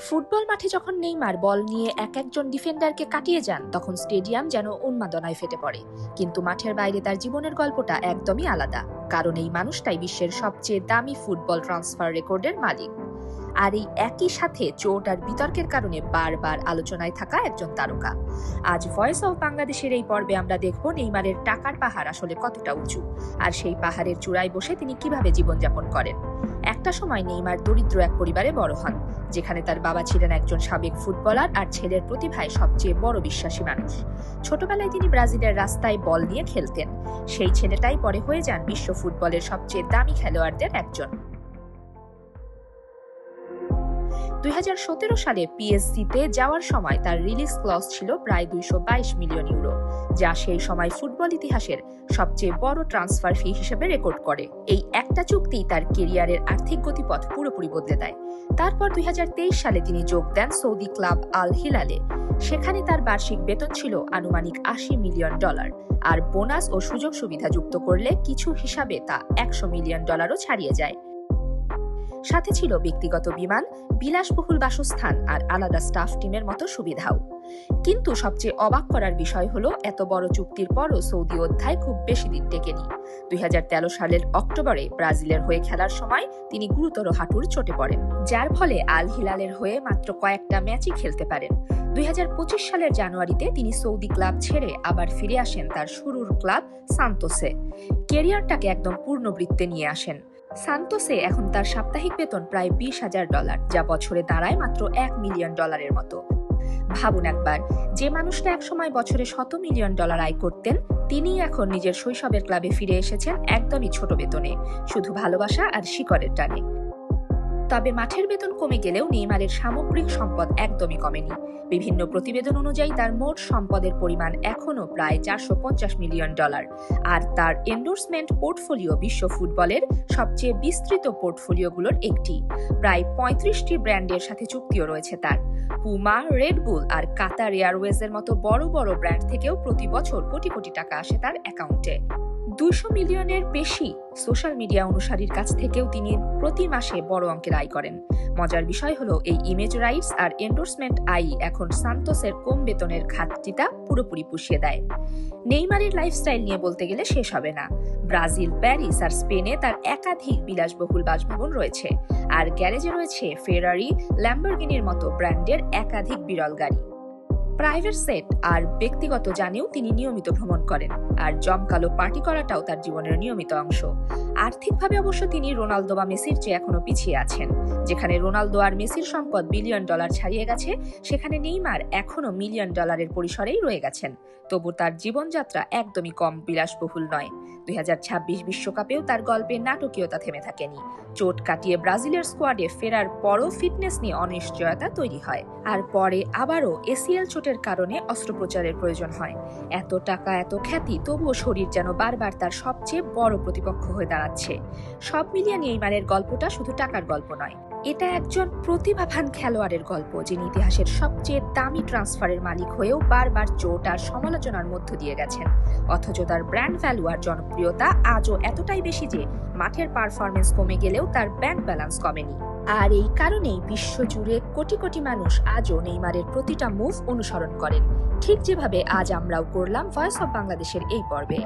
Football মাঠে যখন Neymar বল নিয়ে একজন ডিফেন্ডারকে কাটিয়ে যান, তখন স্টেডিয়াম যেন উন্মাদনায় ফেটে পড়ে। কিন্তু মাঠের বাইরে তার জীবনের গল্পটা একদমই আলাদা, কারণ এই মানুষটাই বিশ্বের সবচেয়ে দামি ফুটবল ট্রান্সফার রেকর্ডের মালিক। আর এই একই সাথে চোট আর বিতর্কের কারণে বারবার আলোচনায় থাকা একজন তারকা। আজ ভয়েস অফ বাংলাদেশের এই পর্বে আমরা দেখব নেইমারের টাকার পাহাড় আসলে কতটা উঁচু, আর সেই পাহাড়ের চূড়ায় বসে তিনি কিভাবে জীবনযাপন করেন। একটা সময় নেইমার দরিদ্র এক পরিবারে বড় হন, যেখানে তার বাবা ছিলেন একজন সাবেক ফুটবলার আর ছেলের প্রতিভায় সবচেয়ে বড় বিশ্বাসী মানুষ। ছোটবেলায় তিনি ব্রাজিলের রাস্তায় বল নিয়ে খেলতেন। সেই ছেলেটাই পরে হয়ে যান বিশ্ব ফুটবলের সবচেয়ে দামি খেলোয়াড়দের একজন। 2017 সালে পিএসজিতে যাওয়ার সময় তার রিলিজ ক্লজ ছিল প্রায় 222 মিলিয়ন ইউরো, যা সেই সময় ফুটবল ইতিহাসের সবচেয়ে বড় ট্রান্সফার ফি হিসেবে রেকর্ড করে। এই একটা চুক্তি তার কেরিয়ারের আর্থিক গতিপথ পুরোপুরি বদলে দেয়। তারপর 2023 সালে তিনি যোগ দেন সৌদি ক্লাব আল হিলালে। সেখানে তার বার্ষিক বেতন ছিল আনুমানিক $80 মিলিয়ন, আর বোনাস ও সুযোগ সুবিধা যুক্ত করলে কিছু হিসাবে তা $100 মিলিয়ন ছাড়িয়ে যায়। সাথে ছিল ব্যক্তিগত বিমান, বিলাসবহুল বাসস্থান আর আলাদা স্টাফ টিমের মতো সুবিধাও। কিন্তু সবচেয়ে অবাক করার বিষয় হলো, এত বড় চুক্তির পরও সৌদি অধ্যায় খুব বেশি দিন টেকেনি। 2013 সালের অক্টোবরে ব্রাজিলের হয়ে খেলার সময় তিনি গুরুতর হাঁটুর চোটে পড়েন, যার ফলে আল হিলালের হয়ে মাত্র কয়েকটা ম্যাচই খেলতে পারেন। 2025 সালের জানুয়ারিতে তিনি সৌদি ক্লাব ছেড়ে আবার ফিরে আসেন তার শুরুর ক্লাব সান্তোসে। কেরিয়ারটাকে একদম পূর্ণবৃত্তে নিয়ে আসেন। সান্তোসে এখন তার সাপ্তাহিক বেতন প্রায় $20,000, যা বছরে দাঁড়ায় মাত্র $1 মিলিয়ন মতো। ভাবুন একবার, যে মানুষটা একসময় বছরে $100 মিলিয়ন আয় করতেন, তিনি এখন নিজের শৈশবের ক্লাবে ফিরে এসেছেন একদমই ছোট বেতনে, শুধু ভালোবাসা আর শিকড়ের টানে। তবে মাঠের বেতন কমে গেলেও নেইমারের সামগ্রিক সম্পদ একদমই কমেনি। বিভিন্ন প্রতিবেদন অনুযায়ী তার মোট সম্পদের পরিমাণ এখনও প্রায় $450 মিলিয়ন, আর তার এন্ডোর্সমেন্ট পোর্টফোলিও বিশ্ব ফুটবলের সবচেয়ে বিস্তৃত পোর্টফোলিওগুলোর একটি। প্রায় 35টি ব্র্যান্ডের সাথে চুক্তিও রয়েছে তার। পুমা, রেডবুল আর কাতার এয়ারওয়েজের মতো বড় বড় ব্র্যান্ড থেকেও প্রতি বছর কোটি কোটি টাকা আসে তার অ্যাকাউন্টে। 200 মিলিয়নের বেশি সোশ্যাল মিডিয়া অনুসারীর কাছ থেকেও তিনি প্রতি মাসে বড় অঙ্কের আয় করেন। মজার বিষয় হলো, এই ইমেজ রাইটস আর এন্ডোর্সমেন্ট এখন সান্তোসের কম বেতনের ঘাটতিটা পুরোপুরি পুষিয়ে দেয়। নেইমারের লাইফস্টাইল নিয়ে বলতে গেলে শেষ হবে না। ব্রাজিল, প্যারিস আর স্পেনে তার একাধিক বিলাসবহুল বাসভবন রয়েছে, আর গ্যারেজে রয়েছে ফেরারি, ল্যাম্বরগিনির মতো ব্র্যান্ডের একাধিক বিরল গাড়ি। প্রাইভেট সেট আর ব্যক্তিগত যানেও তিনি নিয়মিত ভ্রমণ করেন, আর জমকালো পার্টি করাটাও তার জীবনের নিয়মিত অংশ। আর্থিকভাবে অবশ্য তিনি রোনালদো বা মেসির চেয়ে এখনো পিছিয়ে আছেন। যেখানে রোনালদো আর মেসির সম্পদ $1 বিলিয়ন ছাড়িয়ে গেছে, সেখানে নেইমার এখনো $1 মিলিয়ন পরিসরেই রয়ে গেছেন। তবু তার জীবনযাত্রা একদমই কম বিলাসবহুল নয়। 2026 বিশ্বকাপেও তার গল্পের নাটকীয়তা থেমে থাকেনি। চোট কাটিয়ে ব্রাজিলের স্কোয়াডে ফেরার পরও ফিটনেস নিয়ে অনিশ্চয়তা তৈরি হয়, আর পরে আবারও এসিএল চোটের কারণে অস্ত্রোপচারের প্রয়োজন হয়। এত টাকা, এত খ্যাতি, তবুও শরীর যেন বারবার তার সবচেয়ে বড় প্রতিপক্ষ হয়ে দাঁড়াচ্ছে। সব মিলিয়ে নেইমারের গল্পটা শুধু টাকার গল্প নয়, এটা একজন প্রতিভাবান খেলোয়াড়ের গল্প, যিনি ইতিহাসের সবচেয়ে দামি ট্রান্সফারের মালিক হয়েও বারবার চোট আর সমালোচনার মধ্য দিয়ে গেছেন। অথচ তার ব্র্যান্ড ভ্যালু আর জনপ্রিয়তা আজও এতটাই বেশি যে মাঠের পারফরমেন্স কমে গেলেও তার ব্যাংক ব্যালেন্স কমেনি। আর এই কারণেই বিশ্বজুড়ে কোটি কোটি মানুষ আজও নেইমারের প্রতিটা মুভ অনুসরণ করেন, ঠিক যেভাবে আজ আমরাও করলাম ভয়েস অফ বাংলাদেশের এই পর্বে।